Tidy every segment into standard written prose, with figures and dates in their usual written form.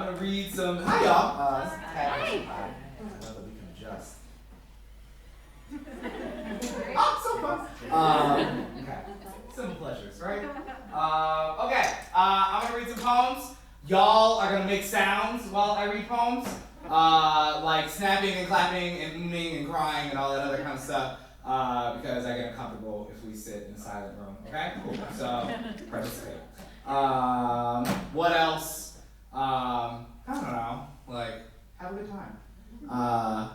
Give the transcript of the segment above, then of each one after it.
gonna read some. Hi, y'all. This is Ted. Hi. I love that we can adjust. Oh, so fun. Okay. Simple pleasures, right? Okay. I'm gonna read some poems. Y'all are gonna make sounds while I read poems, like snapping and clapping and mooning and crying and all that other kind of stuff. Because I get uncomfortable if we sit in a silent room. Okay, cool. So participate. What else? I don't know. Like, have a good time.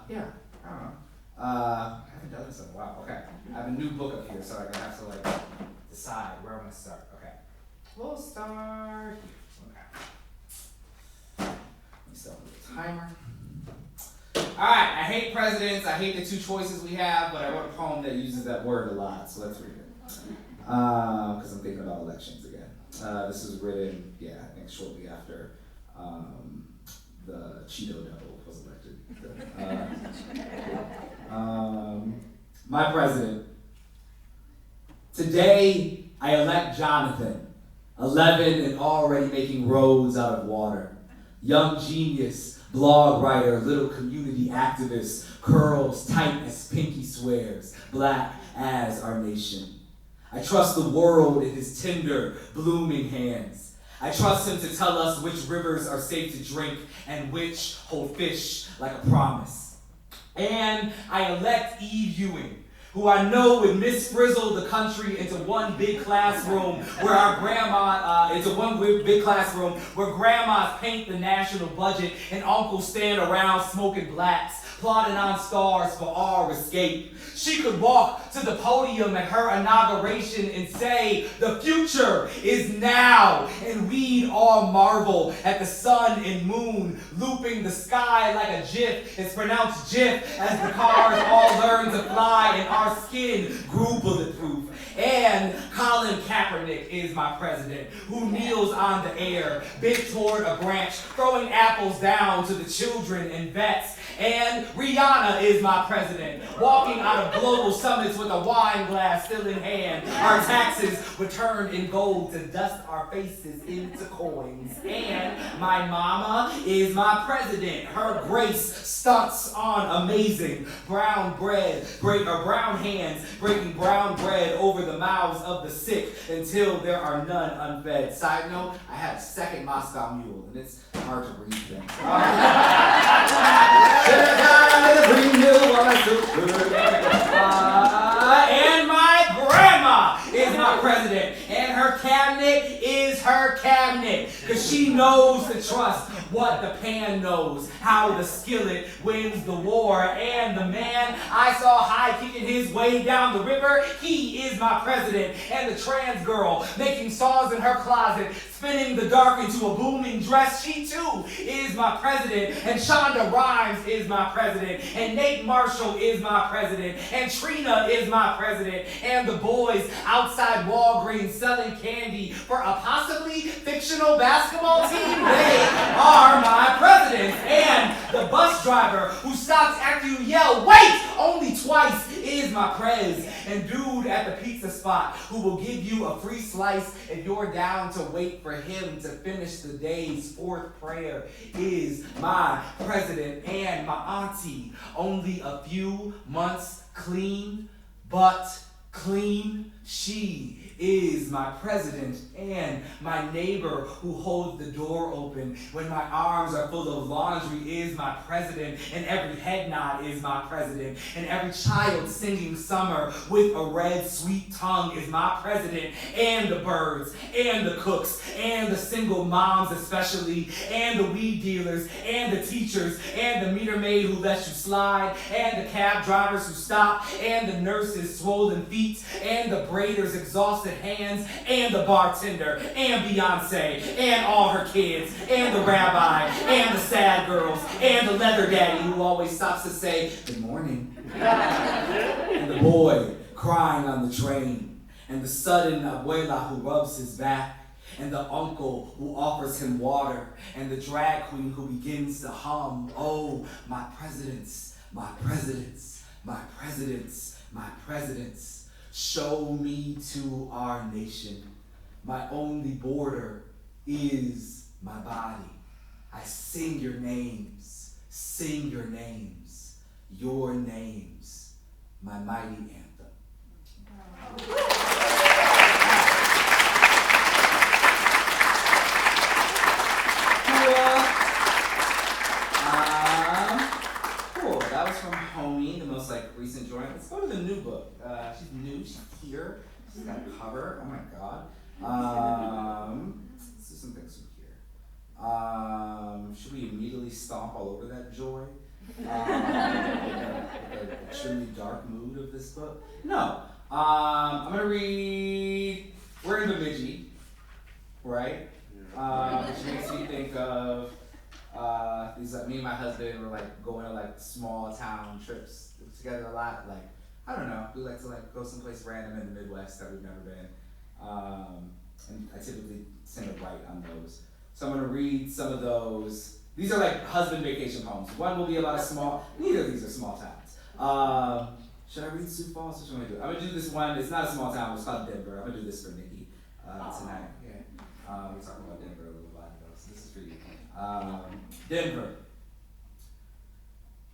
Yeah, I don't know. I haven't done this in a while. Okay, I have a new book up here, so I'm gonna have to like decide where I'm gonna start. Okay, we'll start here. Okay. Let me set a timer. Alright, I hate presidents, I hate the two choices we have, but I wrote a poem that uses that word a lot, so let's read it. Because I'm thinking about elections again. This was written, I think shortly after the Cheeto Devil was elected. My president. Today, I elect Jonathan, 11 and already making roads out of water. Young genius, blog writer, little community activist, curls tight as pinky swears, black as our nation. I trust the world in his tender, blooming hands. I trust him to tell us which rivers are safe to drink and which hold fish like a promise. And I elect Eve Ewing, who I know would misfrizzle the country into one big classroom where our classroom where grandmas paint the national budget and uncles stand around smoking blacks, plotting on stars for our escape. She could walk to the podium at her inauguration and say, "The future is now," and we'd all marvel at the sun and moon looping the sky like a GIF. It's pronounced GIF as the cars all learn to fly and our skin grew bulletproof. And Colin Kaepernick is my president, who kneels on the air, bent toward a branch, throwing apples down to the children and vets. And Rihanna is my president, walking out of global summits with a wine glass still in hand. Our taxes returned in gold to dust our faces into coins. And my mama is my president. Her grace stunts on amazing brown hands breaking brown bread over the mouths of the sick until there are none unfed. Side note, I had a second Moscow Mule, and it's hard to read things. And my grandma is my president, and her cabinet is her cabinet, because she knows to trust what the pan knows, how the skillet wins the war. And the man I saw high kicking his way down the river, he is my president. And the trans girl making songs in her closet, spinning the dark into a booming dress, she too is my president. And Shonda Rhimes is my president, and Nate Marshall is my president, and Trina is my president, and the boys outside Walgreens selling candy for a possibly fictional basketball team, they are my presidents. And the bus driver who stops after you yell, "Wait!" only twice is my prez. And dude at the pizza spot who will give you a free slice if you're down to wait for him to finish the day's fourth prayer is my president. And my auntie, only a few months clean, but clean, she is my president. And my neighbor who holds the door open when my arms are full of laundry is my president. And every head nod is my president. And every child singing summer with a red sweet tongue is my president. And the birds, and the cooks, and the single moms especially, and the weed dealers, and the teachers, and the meter maid who lets you slide, and the cab drivers who stop, and the nurses' swollen feet, and the braiders' exhausted hands, and the bartender, and Beyonce, and all her kids, and the rabbi, and the sad girls, and the leather daddy who always stops to say, "Good morning." And the boy crying on the train, and the sudden abuela who rubs his back, and the uncle who offers him water, and the drag queen who begins to hum, "Oh, my presidents, my presidents, my presidents, my presidents. Show me to our nation. My only border is my body." I sing your names, your names, my mighty anthem. Cool. That was from Homie, the most recent joint. Let's go to the new book. She's new. She's here. She's got a cover. Oh my god. Let's do some things from here. Should we immediately stomp all over that joy? The extremely dark mood of this book? No. I'm gonna read. We're in Bemidji, right? Which makes me think of these. Me and my husband were going to small town trips together a lot. I don't know. We like to go someplace random in the Midwest that we've never been. And I typically sing a right on those. So I'm gonna read some of those. These are husband vacation poems. One will be about neither of these are small towns. Should I read Sioux Falls? What should I do? I'm gonna do this one. It's not a small town. It's called Denver. I'm gonna do this for Nikki tonight. Yeah. We talked about Denver a little while ago, so this is for you. Denver.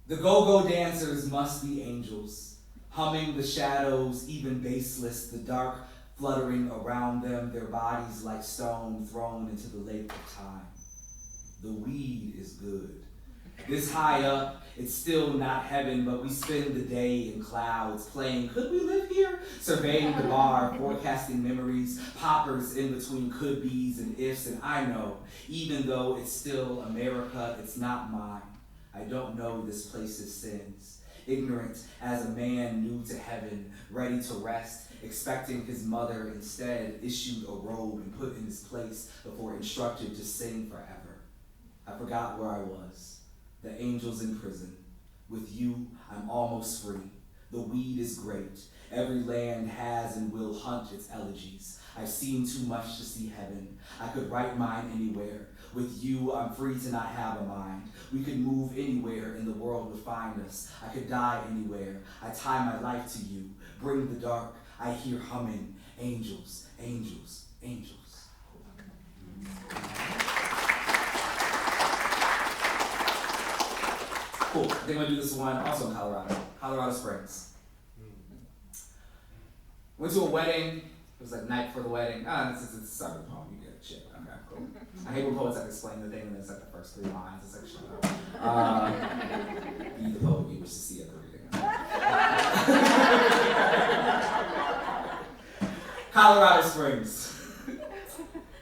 The go-go dancers must be angels, humming the shadows, even baseless, the dark fluttering around them, their bodies like stone thrown into the lake of time. The weed is good. This high up, it's still not heaven, but we spend the day in clouds, playing Could We Live Here? Surveying the bar, forecasting memories, poppers in between could-be's and ifs, and I know, even though it's still America, it's not mine. I don't know this place's sins. Ignorant as a man new to heaven, ready to rest, expecting his mother instead issued a robe and put in his place before instructed to sing forever. I forgot where I was. The angels in prison. With you, I'm almost free. The weed is great. Every land has and will hunt its elegies. I've seen too much to see heaven. I could write mine anywhere. With you, I'm free to not have a mind. We could move anywhere and the world would find us. I could die anywhere. I tie my life to you. Bring the dark. I hear humming. Angels, angels, angels. Cool. I think I'm gonna do this one also in Colorado Springs. Went to a wedding. It was night before the wedding. This is the start of the poem. You get it. Shit. Okay, cool. I hate when poets explain the thing and then it's the first 3 lines. It's shut up. Be the poet you wish to see at the reading. Colorado Springs.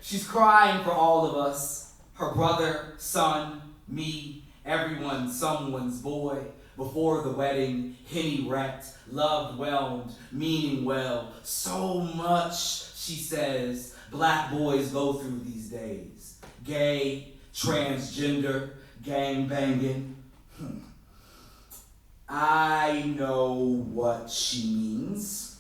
She's crying for all of us. Her brother, son, me, everyone, someone's boy. Before the wedding, Henny wrecked, love whelmed, meaning well. So much, she says, black boys go through these days. Gay, transgender, gang banging. I know what she means.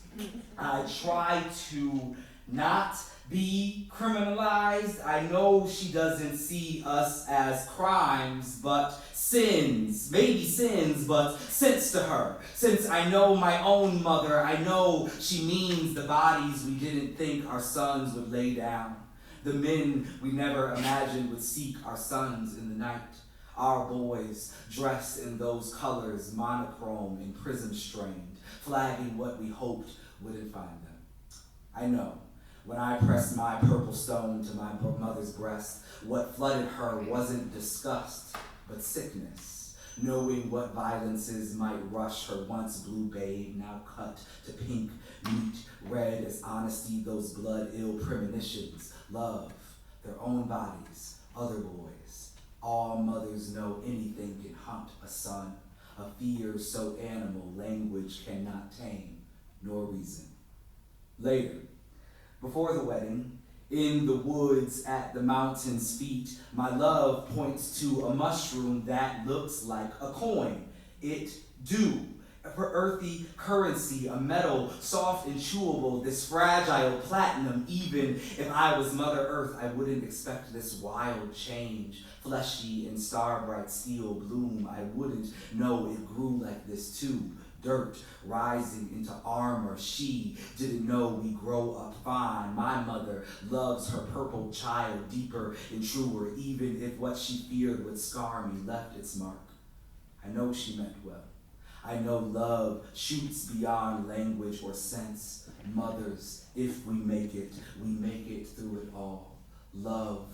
I try to not be criminalized. I know she doesn't see us as crimes, but sins, maybe sins, but sense to her. Since I know my own mother, I know she means the bodies we didn't think our sons would lay down. The men we never imagined would seek our sons in the night. Our boys dressed in those colors, monochrome and prism strained, flagging what we hoped wouldn't find them. I know. When I pressed my purple stone to my mother's breast, what flooded her wasn't disgust, but sickness, knowing what violences might rush her once blue babe, now cut to pink, meat, red as honesty, those blood-ill premonitions, love, their own bodies, other boys. All mothers know anything can hunt a son, a fear so animal language cannot tame, nor reason. Later, before the wedding, in the woods at the mountain's feet, my love points to a mushroom that looks like a coin. It do. For earthy currency, a metal, soft and chewable, this fragile platinum. Even if I was Mother Earth, I wouldn't expect this wild change. Fleshy and star-bright steel bloom, I wouldn't know it grew like this too. dirt rising into armor. She didn't know we grow up fine. My mother loves her purple child deeper and truer, even if what she feared would scar me left its mark. I know she meant well. I know love shoots beyond language or sense. Mothers, if we make it through it all. Love,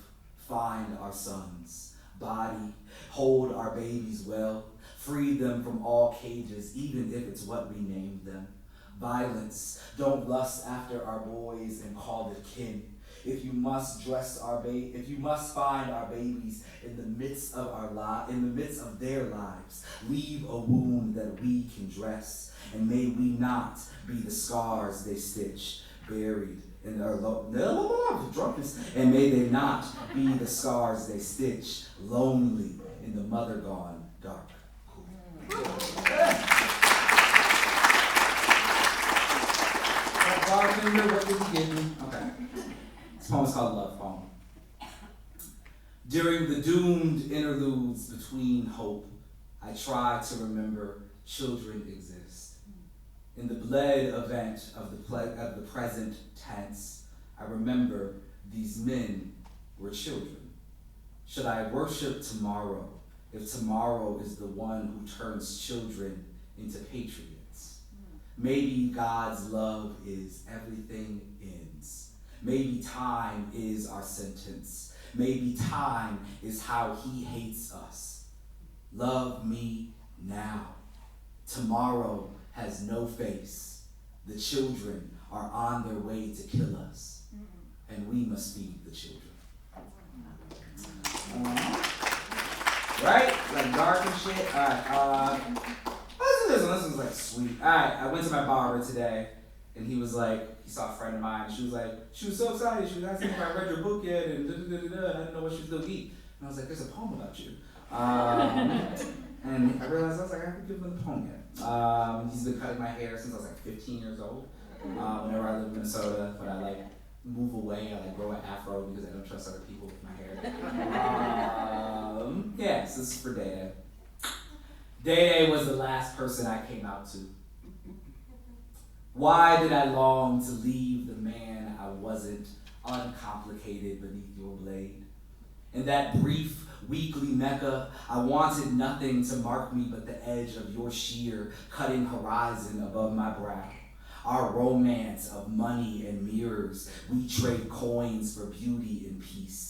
find our sons. Body, hold our babies well. Free them from all cages, even if it's what we named them. Violence, don't lust after our boys and call it kin. If you must find our babies in the midst of their lives, leave a wound that we can dress, and may we not be the scars they stitch, buried in their drunkenness, and may they not be the scars they stitch, lonely in the mother gone dark. Cool. Bartender, what did you give me? Okay. This poem is called Love Poem. During the doomed interludes between hope, I try to remember children exist. In the bled event of the present tense, I remember these men were children. Should I worship tomorrow if tomorrow is the one who turns children into patriots? Maybe God's love is everything ends. Maybe time is our sentence. Maybe time is how he hates us. Love me now. Tomorrow has no face. The children are on their way to kill us, and we must feed the children. Right? Like dark and shit. Alright, listen, this one's like sweet. Alright, I went to my barber today, and he was like, he saw a friend of mine, and she was so excited. She was asking if I read your book yet, and I didn't know what she was going to eat. And I was like, there's a poem about you. And I realized, I was like, I haven't given him the poem yet. He's been cutting my hair since I was like 15 years old. Whenever I live in Minnesota, when I like move away, I like grow an afro because I don't trust other people with my hair. Yes, this is for Day. Day was the last person I came out to. Why did I long to leave the man I wasn't, uncomplicated beneath your blade? In that brief, weekly Mecca, I wanted nothing to mark me but the edge of your sheer, cutting horizon above my brow. Our romance of money and mirrors, we trade coins for beauty and peace.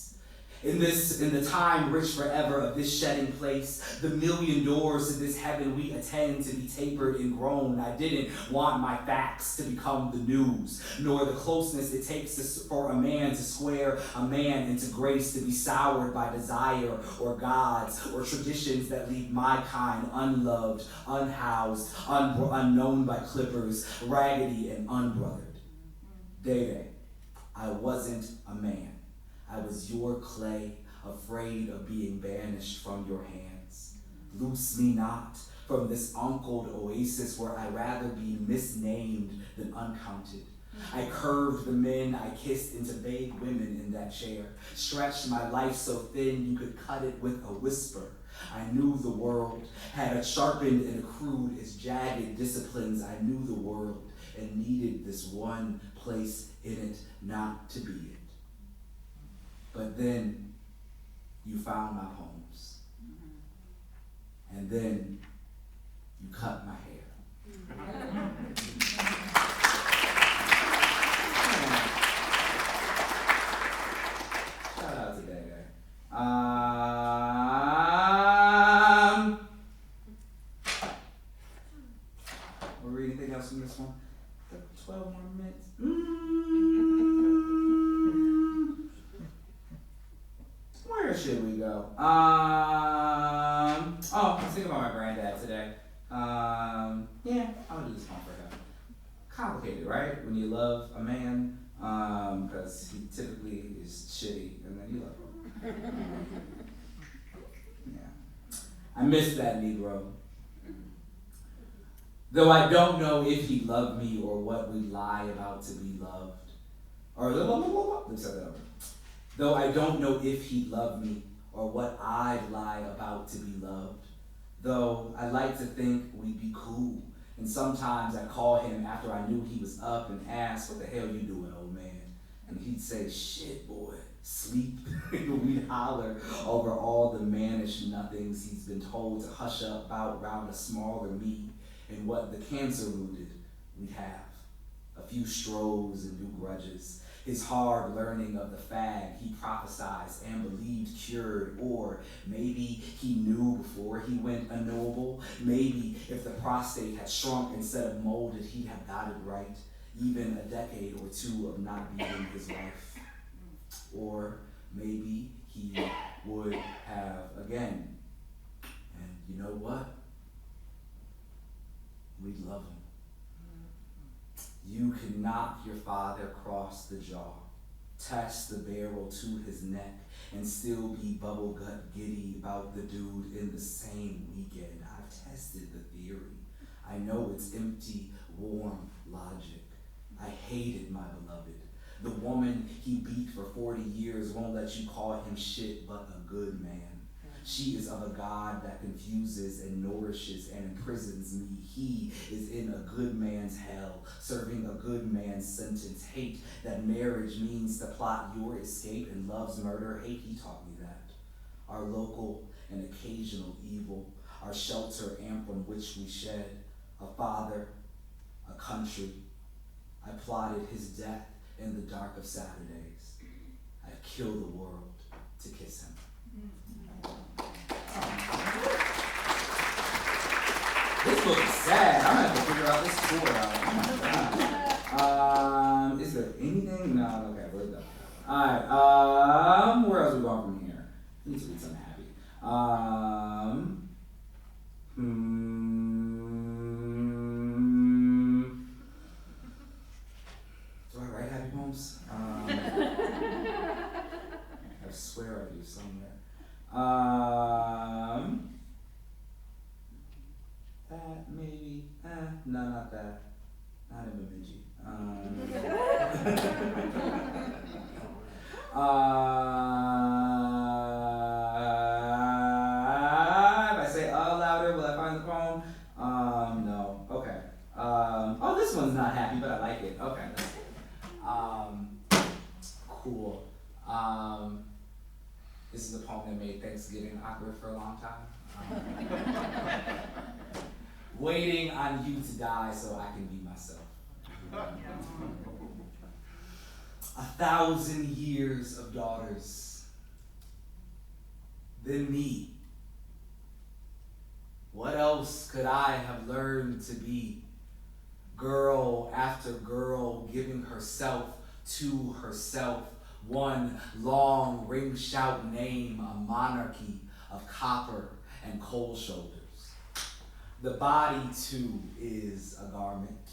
In the time rich forever of this shedding place, the million doors to this heaven we attend to be tapered and grown. I didn't want my facts to become the news, nor the closeness it takes for a man to square a man into grace, to be soured by desire or gods or traditions that leave my kind unloved, unhoused, unknown by clippers, raggedy and unbrothered. Day, I wasn't a man. I was your clay, afraid of being banished from your hands. Loose me not from this uncled oasis where I'd rather be misnamed than uncounted. I curved the men I kissed into vague women in that chair, stretched my life so thin you could cut it with a whisper. I knew the world, had it sharpened and accrued its jagged disciplines. I knew the world and needed this one place in it not to be it. But then you found my poems. And then you cut my hair. Shout out to that guy. We'll read anything else from this one? 12 more minutes. Where should we go? I was thinking about my granddad today. Yeah, I'm gonna do this one for him. Complicated, right? When you love a man, because he typically is shitty, and then you love him. Yeah. I miss that Negro. Though I don't know if he loved me or what we lie about to be loved. Let's start that over. Though I don't know if he loved me or what I'd lie about to be loved. Though I like to think we'd be cool And sometimes I'd call him after I knew he was up and ask, "What the hell you doing, old man?" And he'd say, "Shit, boy, sleep." We'd holler over all the mannish nothings he's been told to hush up about around a smaller me and what the cancer rooted we'd have. A few strolls and new grudges. His hard learning of the fag he prophesied and believed cured, or maybe he knew before he went unknowable. Maybe if the prostate had shrunk instead of molded, he'd have got it right. Even a decade or two of not beating his wife. Or maybe he would have again. And you know what? We'd love him. You could knock your father across the jaw, test the barrel to his neck, and still be bubble gut giddy about the dude in the same weekend. I've tested the theory. I know it's empty, warm logic. I hated my beloved. The woman he beat for 40 years won't let you call him shit but a good man. She is of a God that confuses and nourishes and imprisons me. He is in a good man's hell, serving a good man's sentence. Hate that marriage means to plot your escape and loves murder. Hate, he taught me that. Our local and occasional evil, our shelter and from which we shed. A father, a country. I plotted his death in the dark of Saturdays. I'd kill the world to kiss him. This book is sad. I'm gonna have to figure out this tour out. Oh my God. Is there anything? No, okay, we're done. Alright, where else are we going from here? I need to read something happy. Do I write happy poems? I swear I do somewhere. That maybe. No, not that. Not in Bemidji. If I say louder, will I find the poem? No. Okay. Oh, this one's not happy, but I like it. Okay. Cool. This is a poem that made Thanksgiving awkward for a long time. Waiting on you to die so I can be myself. 1,000 years of daughters, then me. What else could I have learned to be? Girl after girl giving herself to herself. One long ring shout name, a monarchy of copper and cold shoulders. The body too is a garment.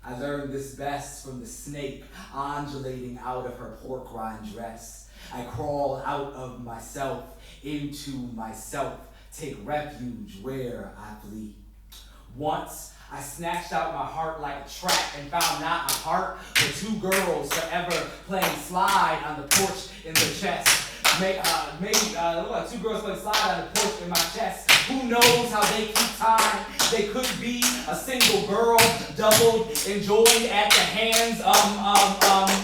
I learned this best from the snake undulating out of her pork rind dress. I crawl out of myself into myself, take refuge where I flee. Once I snatched out my heart like a trap and found not a heart, but two girls forever playing slide on the porch in the chest. Maybe two girls playing slide on the porch in my chest. Who knows how they keep time? They could be a single girl, doubled and joined at the hands. I'm falling.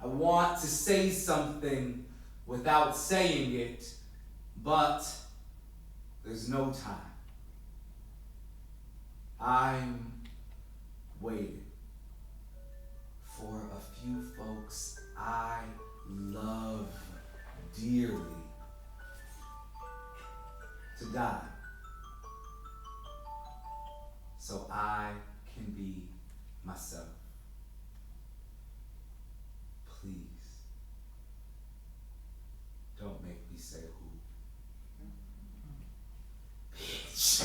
I want to say something without saying it, but there's no time. I'm waiting for a few folks I love dearly to die so I can be myself. Please, don't make me say who. Bitch.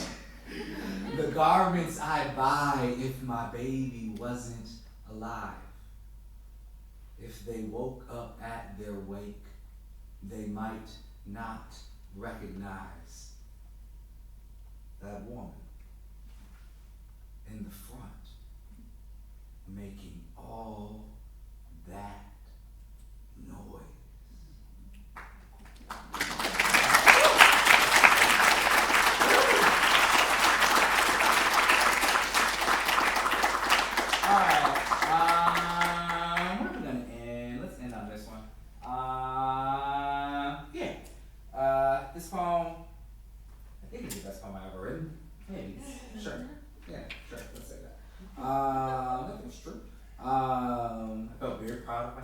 The garments I buy if my baby wasn't alive. If they woke up at their wake, they might not recognize that woman in the front making all that noise.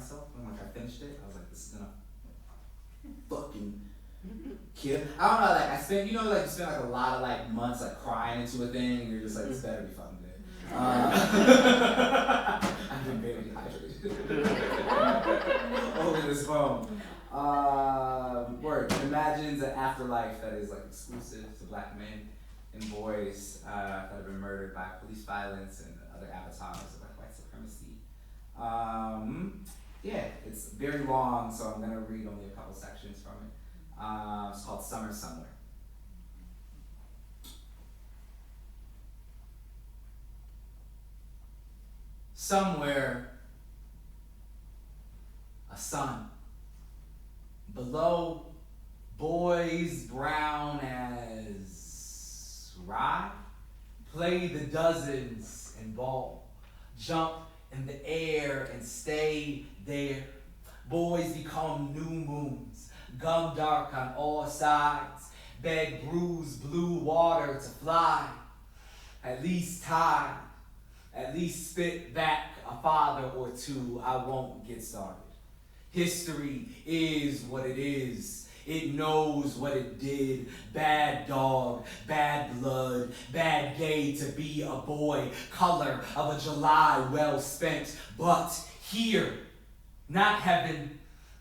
myself. And like I finished it, I was like, this is gonna fucking kill. I don't know, like I spent, you know, like you spend like a lot of like months like crying into a thing, and you're just like, this better be fucking good. I've been very dehydrated over this phone. Word imagines an afterlife that is like exclusive to black men and boys that have been murdered by police violence and other avatars of like white supremacy. Yeah, it's very long, so I'm gonna read only a couple sections from it. It's called Summer Somewhere. Somewhere, a sun. Below, boys brown as rye play the dozens and ball, jump in the air and stay there. Boys become new moons, gum dark on all sides, beg brews blue water to fly, at least tide, at least spit back a father or two. I won't get started. History is what it is. It knows what it did. Bad dog, bad blood, bad day to be a boy. Color of a July well spent. But here, not heaven,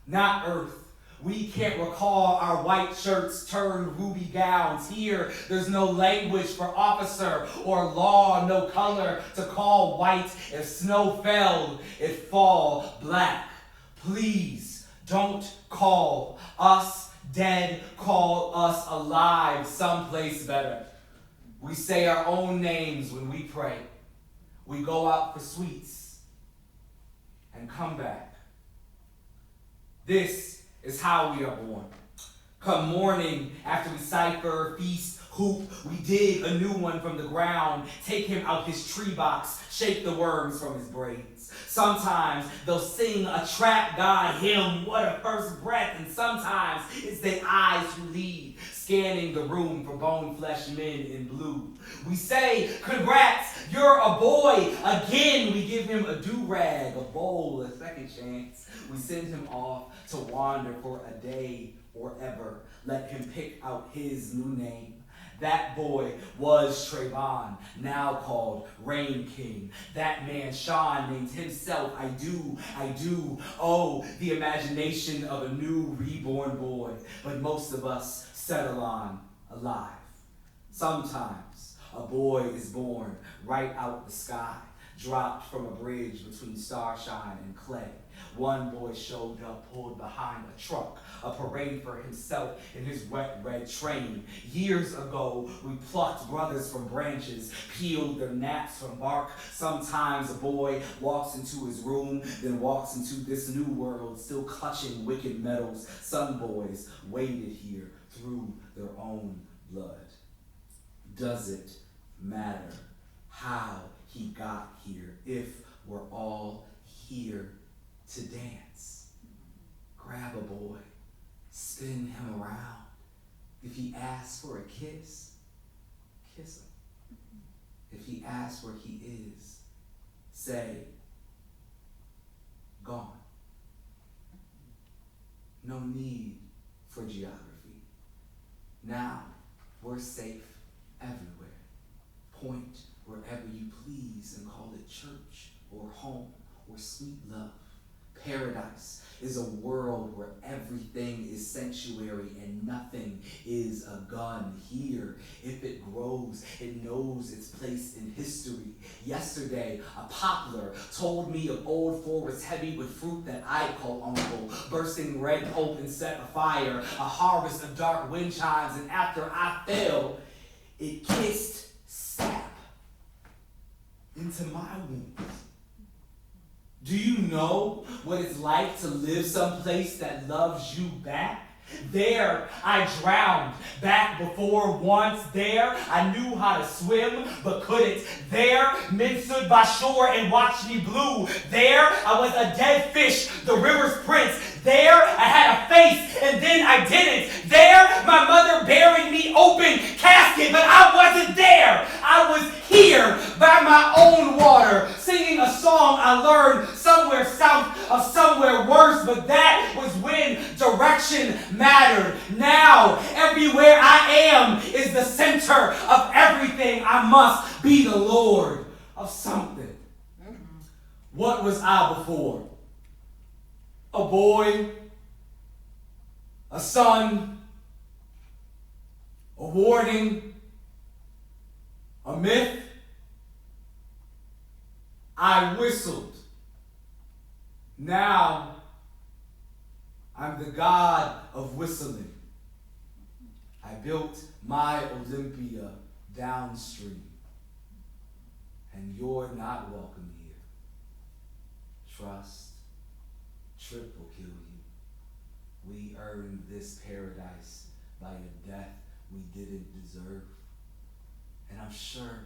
not earth. We can't recall our white shirts turned ruby gowns. Here, there's no language for officer or law, no color to call white. If snow fell, it fall black. Please don't call us dead, call us alive, someplace better. We say our own names when we pray. We go out for sweets and come back. This is how we are born. Come morning, after we cipher, feast, hoop, we dig a new one from the ground, take him out his tree box, shake the worms from his braids. Sometimes they'll sing a trap god hymn, what a first breath, and sometimes it's their eyes who lead, scanning the room for bone flesh men in blue. We say, congrats, you're a boy. Again, we give him a do-rag, a bowl, a second chance. We send him off to wander for a day or ever. Let him pick out his new name. That boy was Trayvon, now called Rain King. That man, Sean, named himself I do. Oh, the imagination of a new reborn boy. But most of us settle on alive. Sometimes a boy is born right out the sky, dropped from a bridge between starshine and clay. One boy showed up, pulled behind a truck, a parade for himself in his wet red train. Years ago, we plucked brothers from branches, peeled their naps from bark. Sometimes a boy walks into his room, then walks into this new world, still clutching wicked metals. Some boys waded here through their own blood. Does it matter how he got here if we're all here to dance? Grab a boy, spin him around. If he asks for a kiss, kiss him. If he asks where he is, say, gone. No need for geography. Now we're safe everywhere. Point wherever you please and call it church or home or sweet love. Paradise is a world where everything is sanctuary and nothing is a gun. Here, if it grows, it knows its place in history. Yesterday, a poplar told me of old forests heavy with fruit that I call uncle, bursting red hope and set afire, a harvest of dark wind chimes, and after I fell, it kissed sap into my wounds. Do you know what it's like to live someplace that loves you back? There, I drowned. Back before once. There, I knew how to swim, but couldn't. There, men stood by shore and watched me blue. There, I was a dead fish, the river's prince. There, I had a face, and then I didn't. There, my mother buried me open casket, but I wasn't there. I was here by my own water, singing a song I learned somewhere south of somewhere but that was when direction mattered. Now, everywhere I am is the center of everything. I must be the Lord of something. What was I before? A boy, a son, a warning, a myth. I whistled. Now I'm the god of whistling. I built my Olympia downstream, and you're not welcome here. Trust, trip will kill you. We earned this paradise by a death we didn't deserve. And I'm sure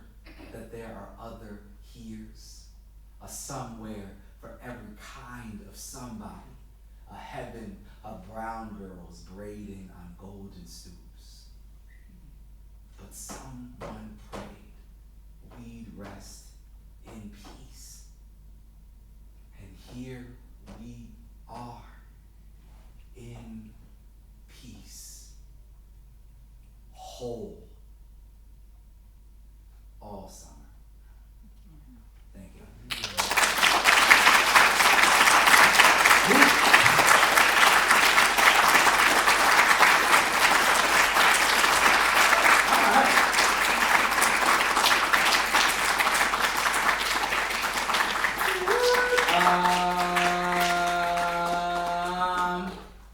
that there are other heres, a somewhere for every kind of somebody, a heaven of brown girls braiding on golden stools. But someone prayed we'd rest in peace. And here we are in peace, whole, all summer. Thank you.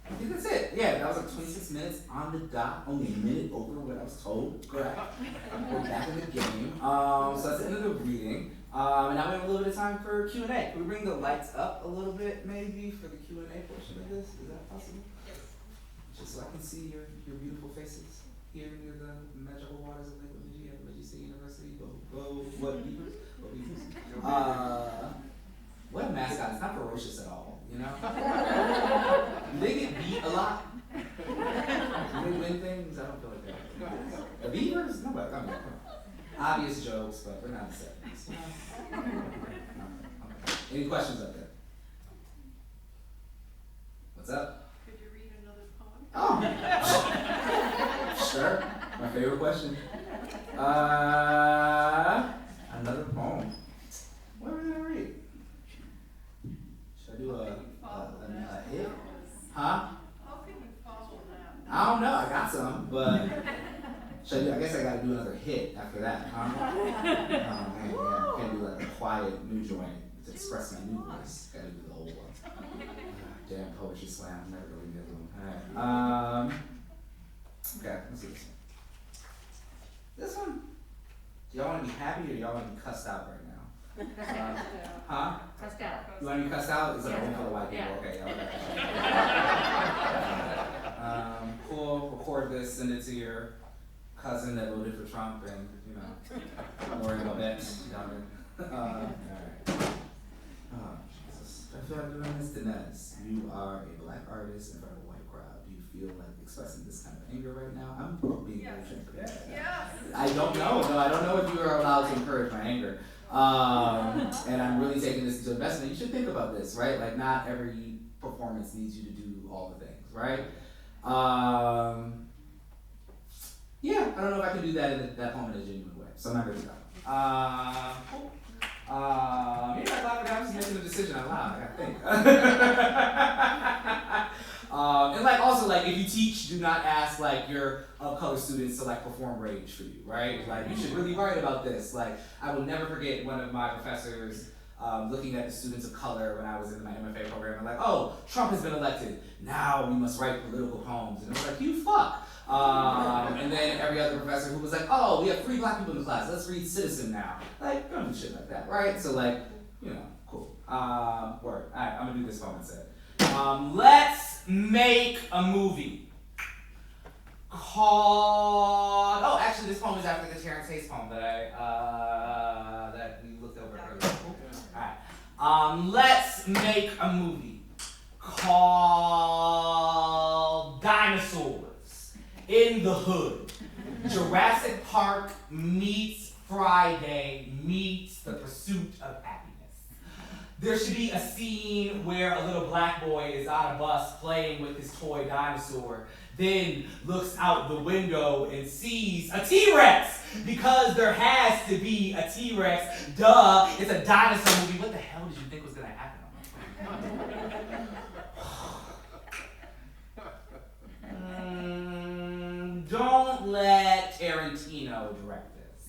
I think that's it. Yeah, that was like 26 minutes on the dot. Only a minute over what I was told. Correct. We're back in the game. So that's the end of the reading. And now we have a little bit of time for Q&A. Can we bring the lights up a little bit, maybe, for the Q&A portion of this? Is that possible? Yes. Just so I can see your beautiful faces here near the magical waters of Lake Bemidji at Bemidji State University. Go, what beavers? What beavers? What a mascot. It's not ferocious at all, you know? Do they get beat a lot? Do they win things? I don't feel like that. The beavers? Nobody. I mean, obvious jokes, but we're not in the 70s. Okay. Any questions up there? What's up? Could you read another poem? Oh, sure. My favorite question. Another poem. What are we gonna read? Should I do a hit? Huh? How can you follow that? I don't know. I got some, but should I do? I guess I gotta do another hit after that, huh? Oh man, yeah. Can't do like a quiet new joint to express my new voice. Gotta do the old one. Damn poetry slam. Never really did one. All right. Okay. Let's see this one. This one. Do y'all want to be happy or do y'all want to be cussed out right now? Huh? Cussed out. You want to be cussed out? Is that one for the white people? Yeah. Okay. Cool. Record this. Send it to your cousin that voted for Trump, and don't worry about that. All right. Oh, Jesus. I feel like doing this. Danez, you are a black artist in front of a white crowd. Do you feel like expressing this kind of anger right now? I'm being very transparent. Yes. I don't know. No, I don't know if you are allowed to encourage my anger. And I'm really taking this into investment. You should think about this, right? Like, not every performance needs you to do all the things, right? Yeah, I don't know if I can do that in that poem in a genuine way. So I'm not really that. Cool. I'm just making a decision out loud. I gotta think. And like also like if you teach, do not ask like your color students to like perform rage for you, right? Like you should really write about this. Like I will never forget one of my professors looking at the students of color when I was in my MFA program and like, oh, Trump has been elected. Now we must write political poems. And I was like, you fuck. And then every other professor who was like, oh, we have 3 black people in the class. Let's read Citizen now. Like, don't do shit like that, right? So like, cool. Word. All right, I'm gonna do this poem instead. Let's make a movie called. Oh, actually, this poem is after the Terrence Hayes poem that that we looked over earlier. All right. Let's make a movie called Dinosaurs in the Hood. Jurassic Park meets Friday meets The Pursuit of Happiness. There should be a scene where a little black boy is on a bus playing with his toy dinosaur, then looks out the window and sees a T-Rex, because there has to be a T-Rex. Duh, it's a dinosaur movie. What the hell did you think was gonna happen? Don't let Tarantino direct this.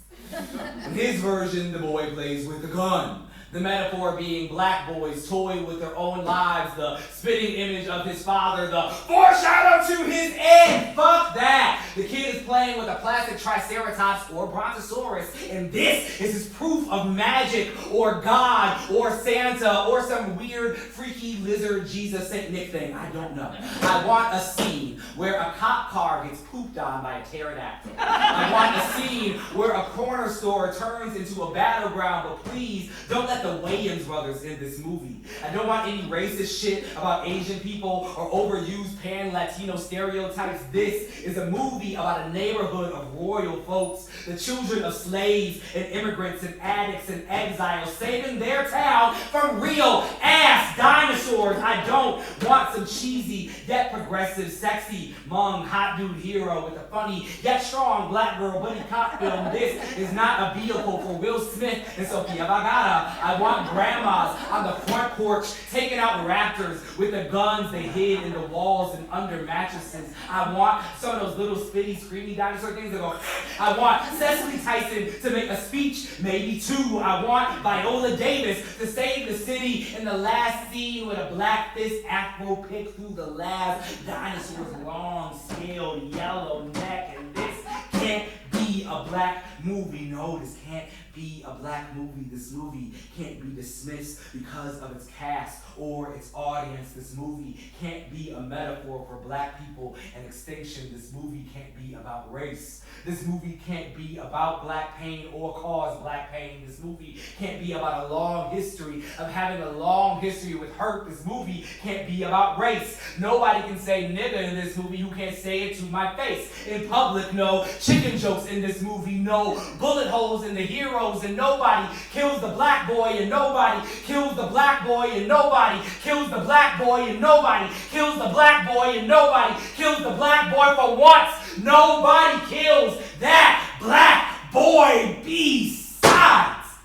In his version, the boy plays with a gun. The metaphor being black boys toy with their own lives, the spitting image of his father, the foreshadow to his end. Fuck that. The kid is playing with a plastic triceratops or brontosaurus, and this is his proof of magic or God or Santa or some weird freaky lizard Jesus Saint Nick thing. I don't know. I want a scene where a cop car gets pooped on by a pterodactyl. I want a scene where a corner store turns into a battleground, but please don't let the Wayans brothers in this movie. I don't want any racist shit about Asian people or overused pan-Latino stereotypes. This is a movie about a neighborhood of royal folks, the children of slaves and immigrants and addicts and exiles, saving their town from real ass dinosaurs. I don't want some cheesy yet progressive, sexy, Hmong, hot dude hero with a funny yet strong black girl buddy cop film. This is not a vehicle for Will Smith and Sofia Vergara. I want grandmas on the front porch taking out raptors with the guns they hid in the walls and under mattresses. I want some of those little spitty, screamy dinosaur things that go. I want Cecily Tyson to make a speech, maybe two. I want Viola Davis to save the city in the last scene with a black fist afro pick through the last dinosaur's long, scaled, yellow neck. And this can't be a black movie. No, this can't be a black movie. This movie can't be dismissed because of its cast or its audience. This movie can't be a metaphor for black people and extinction. This movie can't be about race. This movie can't be about black pain or cause black pain. This movie can't be about a long history of having a long history with hurt. This movie can't be about race. Nobody can say nigga in this movie who can't say it to my face. In public, no chicken jokes in this movie, no bullet holes in the heroes, and nobody kills the black boy, and nobody kills the black boy, and nobody kills the black boy, and nobody kills the black boy, and nobody kills the black boy for once. Nobody kills that black boy. Besides,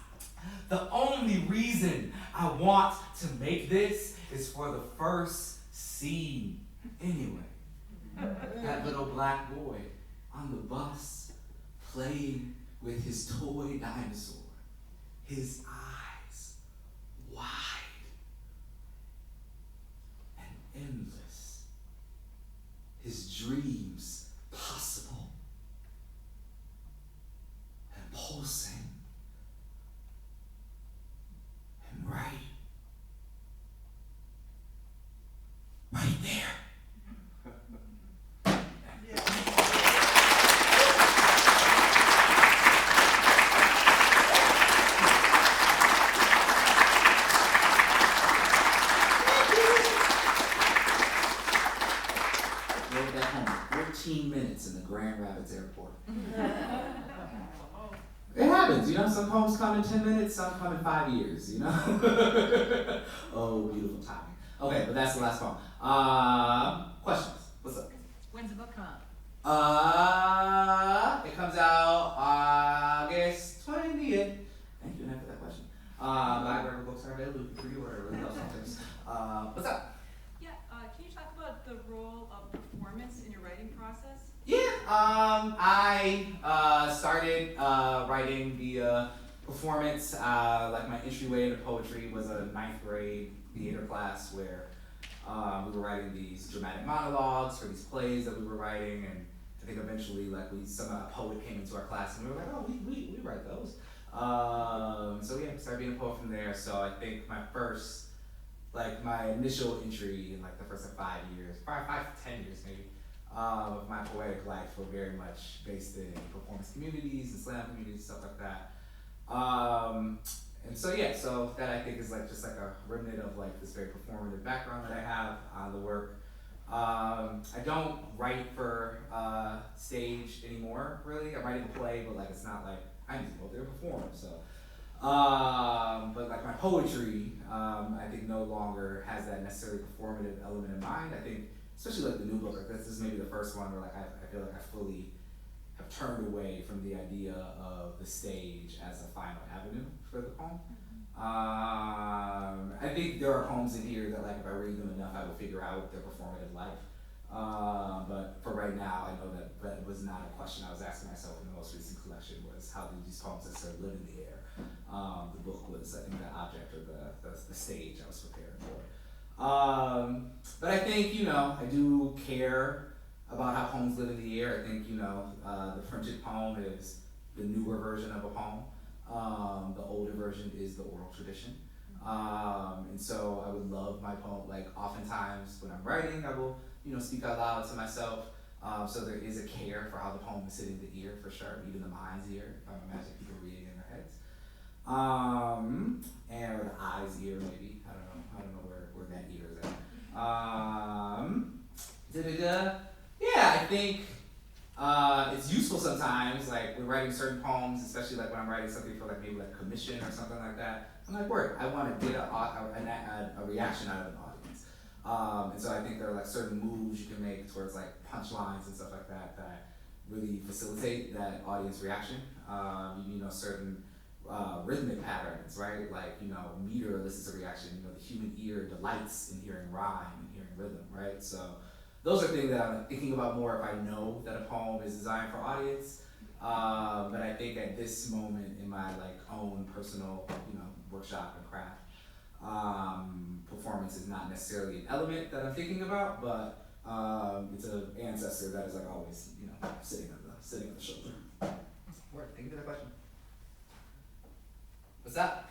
the only reason I want to make this is for the first scene. Anyway, that little black boy on the bus playing with his toy dinosaur, his eyes wide and endless, his dreams possible and pulsing and right there. Minutes in the Grand Rapids Airport. It happens, you know, some poems come in 10 minutes, some come in 5 years, you know? Oh, beautiful timing. Okay, but that's the last poem. Questions? What's up? When's the book come out? It comes out August 20th. Thank you, Annette, for that question. Library books are available, you can pre-order, really helps on things. What's up? Yeah, can you talk about the role of performance in your writing process? Yeah, I started writing the performance, like my entryway into poetry was a 9th grade theater class where we were writing these dramatic monologues for these plays that we were writing, and I think eventually like a poet came into our class and we were like, oh, we write those. So yeah, started being a poet from there. So I think my initial entry in like the first 5 years, 5 to 10 years maybe, of my poetic life were very much based in performance communities and slam communities, stuff like that. And so yeah, so that I think is like just like a remnant of like this very performative background that I have on the work. I don't write for stage anymore, really. I'm writing a play, but like it's not like I need to go there and perform. So But like my poetry, I think no longer has that necessarily performative element in mind. I think, especially like the new book, like this is maybe the first one where like I feel like I fully have turned away from the idea of the stage as a final avenue for the poem. I think there are poems in here that like if I read them enough, I will figure out their performative life. But for right now, I know that was not a question I was asking myself in the most recent collection, was how do these poems necessarily live in the air. The book was, I think, the object or the stage I was preparing for. But I think, I do care about how poems live in the air. I think, the printed poem is the newer version of a poem. The older version is the oral tradition. And so I would love my poem, like oftentimes when I'm writing, I will, speak out loud to myself. So there is a care for how the poem is sitting in the ear, for sure, even the mind's ear, if I'm imagining people reading in their heads. Or the eye's ear, maybe. I don't know where that ear is at. Yeah, I think it's useful sometimes, like when writing certain poems, especially like when I'm writing something for like maybe like commission or something like that. I'm like, word, I want to get a reaction out of an audience. And so I think there are like certain moves you can make towards like punchlines and stuff like that that really facilitate that audience reaction. Certain rhythmic patterns, right? Like, meter elicits a reaction. The human ear delights in hearing rhyme and hearing rhythm, right? So those are things that I'm thinking about more if I know that a poem is designed for audience. But I think at this moment in my like own personal, workshop and craft, performance is not necessarily an element that I'm thinking about, but it's an ancestor that is like always, sitting on the shoulder. Word, thank you for that question. What's that?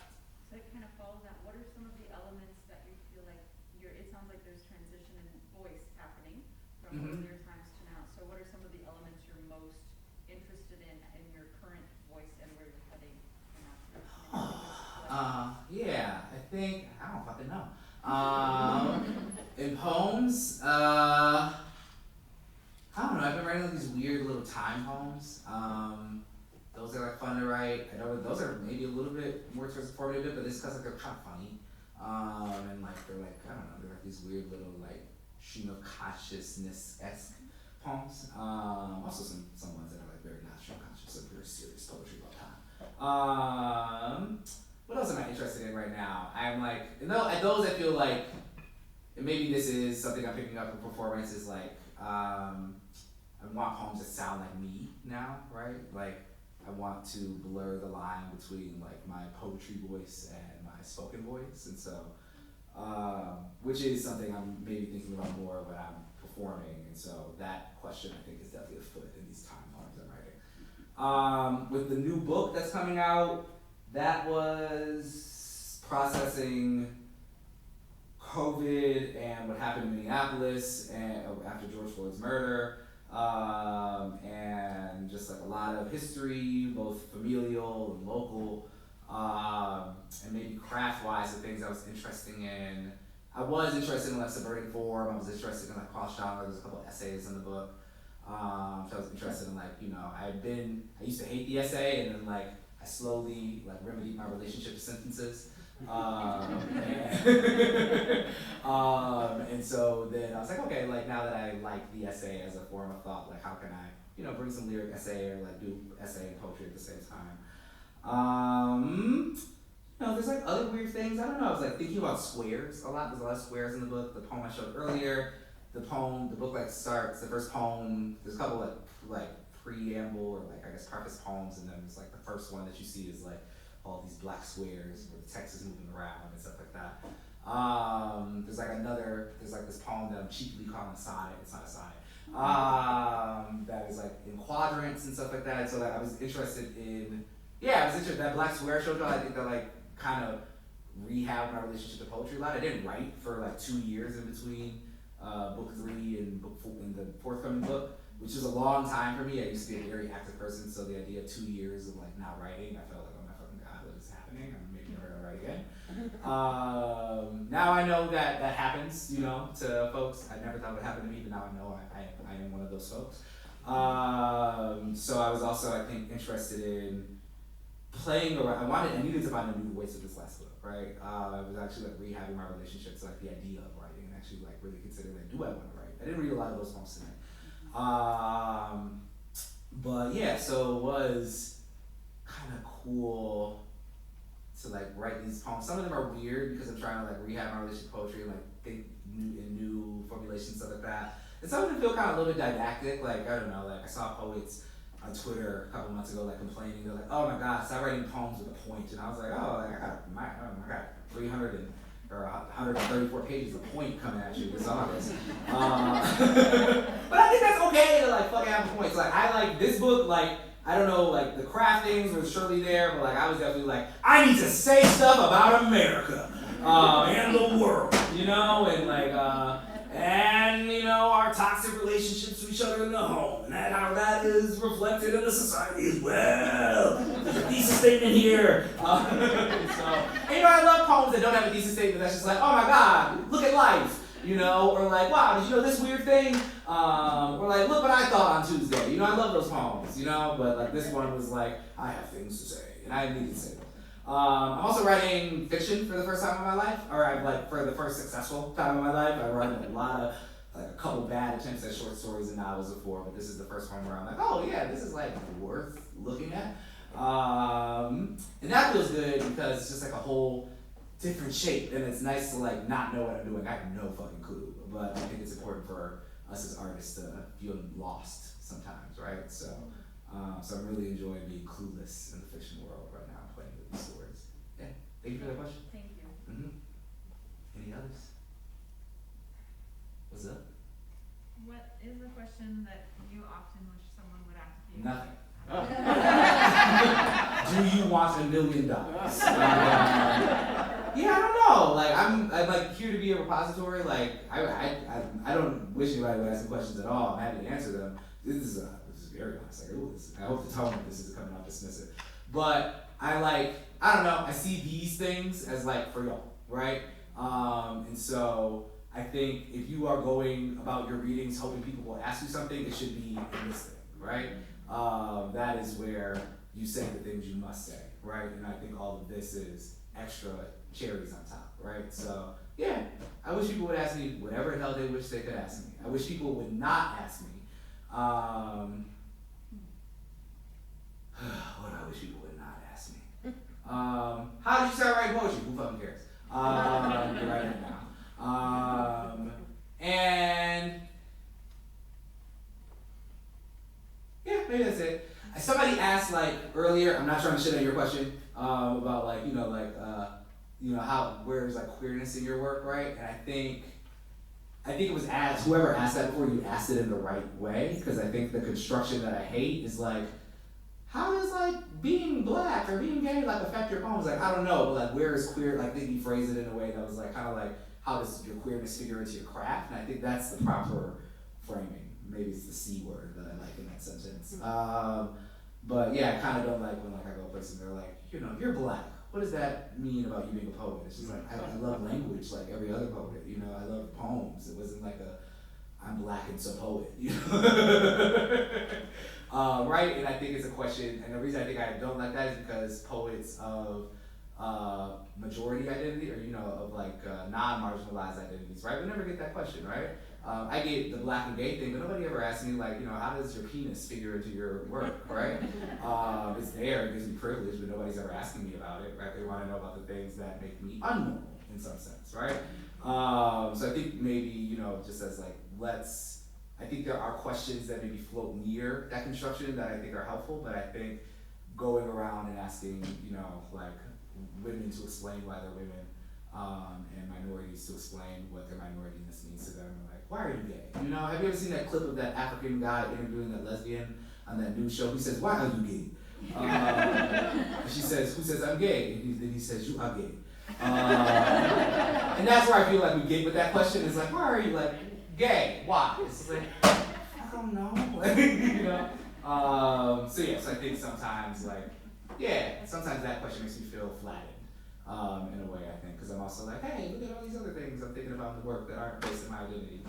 So it kind of follows that. What are some of the elements that you feel like it sounds like there's transition in voice happening from earlier times to now. So what are some of the elements you're most interested in your current voice and where you're heading in that direction? Yeah, I think, I don't fucking know. In poems, I don't know, I've been writing like these weird little time poems. Those are like fun to write. I know those are maybe a little bit more towards the formative, but it's because like they're kind of funny. And like they're like, I don't know, they're like these weird little like stream of consciousness-esque poems. Also some ones that are like very not stream conscious, like very serious poetry all the time. What else am I interested in right now? I'm like, at those I feel like, and maybe this is something I'm picking up in performance, is like, I want poems that sound like me now, right? Like, I want to blur the line between like my poetry voice and my spoken voice, and so, which is something I'm maybe thinking about more when I'm performing, and so that question I think is definitely afoot in these time poems I'm writing. With the new book that's coming out, that was processing COVID and what happened in Minneapolis and after George Floyd's murder. And just like a lot of history, both familial and local, and maybe craft-wise, the things I was interested in. I was interested in like subverting form. I was interested in like cross-genre. There's a couple of essays in the book. So I was interested in like, I used to hate the essay, and then like I slowly like remedied my relationship to sentences. And so then I was like, okay, like now that I like the essay as a form of thought, like how can I, bring some lyric essay or like do essay and poetry at the same time. There's like other weird things. I don't know. I was like thinking about squares a lot. There's a lot of squares in the book. The poem I showed earlier, the book like starts, the first poem, there's a couple like preamble or like I guess preface poems, and then there's like the first one that you see is like all these black squares where the text is moving around and stuff like that. There's like this poem that I'm cheaply calling a sonnet. It's not a sonnet. That is like in quadrants and stuff like that. So like I was interested in, that black square showed y'all. I think that like kind of rehabbed my relationship to poetry a lot. I didn't write for like 2 years in between book 3 and book 4 and the forthcoming book, which is a long time for me. I used to be a very active person, so the idea of 2 years of like not writing, I felt like, oh my fucking god, what is happening? I'm maybe never gonna write again. Now I know that happens, to folks. I never thought it would happen to me, but now I know I am one of those folks. So I was also, I think, interested in playing around. I needed to find a new voice with this last book, right? I was actually like rehabbing my relationship to like the idea of writing and actually like really considering like, do I want to write? I didn't read a lot of those poems tonight. But yeah, so it was kind of cool to like write these poems. Some of them are weird because I'm trying to like rehab my relationship poetry and like think new formulations, stuff like that. And some of them feel kind of a little bit didactic. Like, I don't know, like I saw poets on Twitter a couple months ago like complaining. They're like, oh my God, stop writing poems with a point. And I was like, oh, like, I got 300 or 134 pages of point coming at you this August. But I think that's okay to like fucking have points. Like I like this book, like I don't know, like the craft things were surely there, but like I was definitely like, I need to say stuff about America and the world, you know, and like and you know our toxic relationships with each other in the home, and how that is reflected in the society as well. There's a thesis statement here. So, and you know I love poems that don't have a thesis statement that's just like, oh my God, look at life. You know, or like, wow, did you know this weird thing? Or like, look what I thought on Tuesday. You know, I love those poems, you know, but like this one was like, I have things to say, and I need to say them. I'm also writing fiction for the first time in my life, or I've like, for the first successful time in my life. I've written a lot of, like a couple bad attempts at short stories and novels before, but this is the first one where I'm like, oh yeah, this is like worth looking at. And that feels good because it's just like a whole different shape, and it's nice to like not know what I'm doing. I have no fucking clue, but I think it's important for us as artists to feel lost sometimes, right? So, so I'm really enjoying being clueless in the fiction world right now, playing with these stories. Yeah, thank you for that question. Thank you. Any others? What's up? What is a question that you often wish someone would ask you? Nothing. Do you want $1 million? Yeah, I don't know. Like I'm like here to be a repository. Like I don't wish anybody would ask me questions at all. I'm happy to answer them. This is very honest. Like, I hope the tone of this is coming off dismissive. But I don't know. I see these things as like for y'all, right? And so I think if you are going about your readings hoping people will ask you something, it should be in this thing, right? That is where you say the things you must say, right? And I think all of this is extra cherries on top, right? So yeah, I wish people would ask me whatever the hell they wish they could ask me. I wish people would not ask me. What I wish people would not ask me. How did you start writing poetry? Who fucking cares? You're writing it now. And yeah, maybe that's it. Somebody asked like earlier, I'm not trying to shit on your question, about like, where's like queerness in your work, right? And I think it was asked, whoever asked that before, you asked it in the right way, because I think the construction that I hate is like, how does like being black or being gay like affect your poems? Like, I don't know, but like where is queer, like they phrase it in a way that was like kind of like, how does your queerness figure into your craft? And I think that's the proper framing. Maybe it's the C word that I like in that sentence. But yeah, I kind of don't like when like I go places and they're like, you're black. What does that mean about you being a poet? It's just like, I love language like every other poet, I love poems. It wasn't like I'm black and so poet, right? And I think it's a question, and the reason I think I don't like that is because poets of majority identity, or of like non-marginalized identities, right? We never get that question, right? I get the black and gay thing, but nobody ever asks me like, how does your penis figure into your work, right? It's there, it gives me privilege, but nobody's ever asking me about it, right? They want to know about the things that make me unnormal in some sense, right? So I think maybe, just as like, I think there are questions that maybe float near that construction that I think are helpful, but I think going around and asking, like women to explain why they're women, and minorities to explain what their minorityness means to them. Like, why are you gay? Have you ever seen that clip of that African guy interviewing that lesbian on that news show? He says, why are you gay? And she says, who says I'm gay? And then he says, you are gay. And that's where I feel like we get with that question. It's like, why are you like gay? Why? It's like, I don't know. So yes, I think sometimes sometimes that question makes me feel flattened. In a way, I think, because I'm also like, hey, look at all these other things I'm thinking about in the work that aren't based in my identity,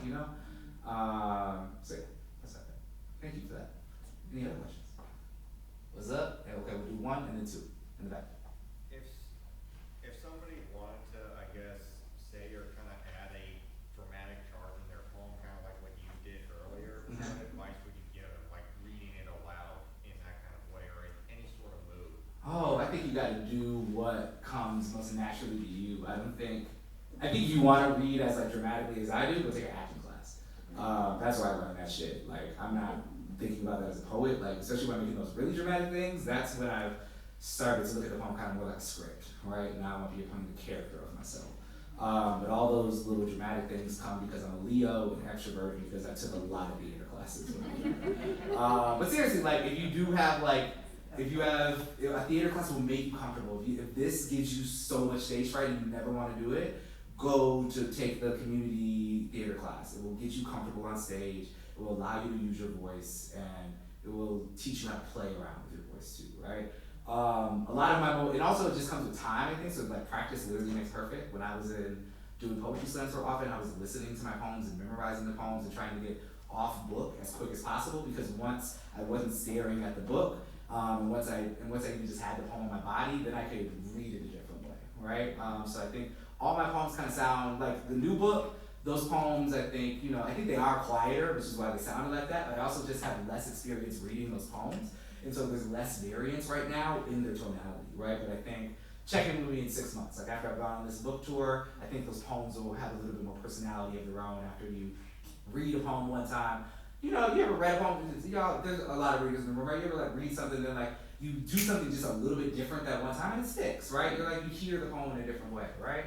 So yeah, that's that. Thank you for that. Any other questions? What's up? Okay, we'll do one and then two. in the back. If somebody wanted to, I guess, say or kind of add a dramatic charge in their poem, kind of like what you did earlier, Mhm. what advice would you give them, like reading it aloud in that kind of way, or in any sort of mood? Oh, I think you gotta do what comes most naturally to you. I think you wanna read as like dramatically as I do, go take an acting class. That's where I learned that shit. Like, I'm not thinking about that as a poet, like, especially when I'm making those really dramatic things, that's when I've started to look at the poem kind of more like a script, right? Now I'm up here playing the character of myself. But all those little dramatic things come because I'm a Leo and extrovert, because I took a lot of theater classes when I was younger. But seriously, like, if you do have like, if a theater class will make you comfortable. If this gives you so much stage fright and you never want to do it, go to take the community theater class. It will get you comfortable on stage. It will allow you to use your voice, and it will teach you how to play around with your voice too, right? A lot of it also just comes with time, I think. So like, practice literally makes perfect. When I was doing poetry slams so often, I was listening to my poems and memorizing the poems and trying to get off book as quick as possible, because once I wasn't staring at the book, once I even just had the poem in my body, then I could read it a different way, right? So I think all my poems kind of sound like the new book. Those poems, I think they are quieter, which is why they sounded like that, but I also just have less experience reading those poems, and so there's less variance right now in their tonality, right? But I think, check in with me in 6 months. Like, after I've gone on this book tour, I think those poems will have a little bit more personality of their own after you read a poem one time. You ever read a poem? Y'all, there's a lot of readers in the room, right? You ever like read something, then like you do something just a little bit different that one time and it sticks, right? You're like, you hear the poem in a different way, right?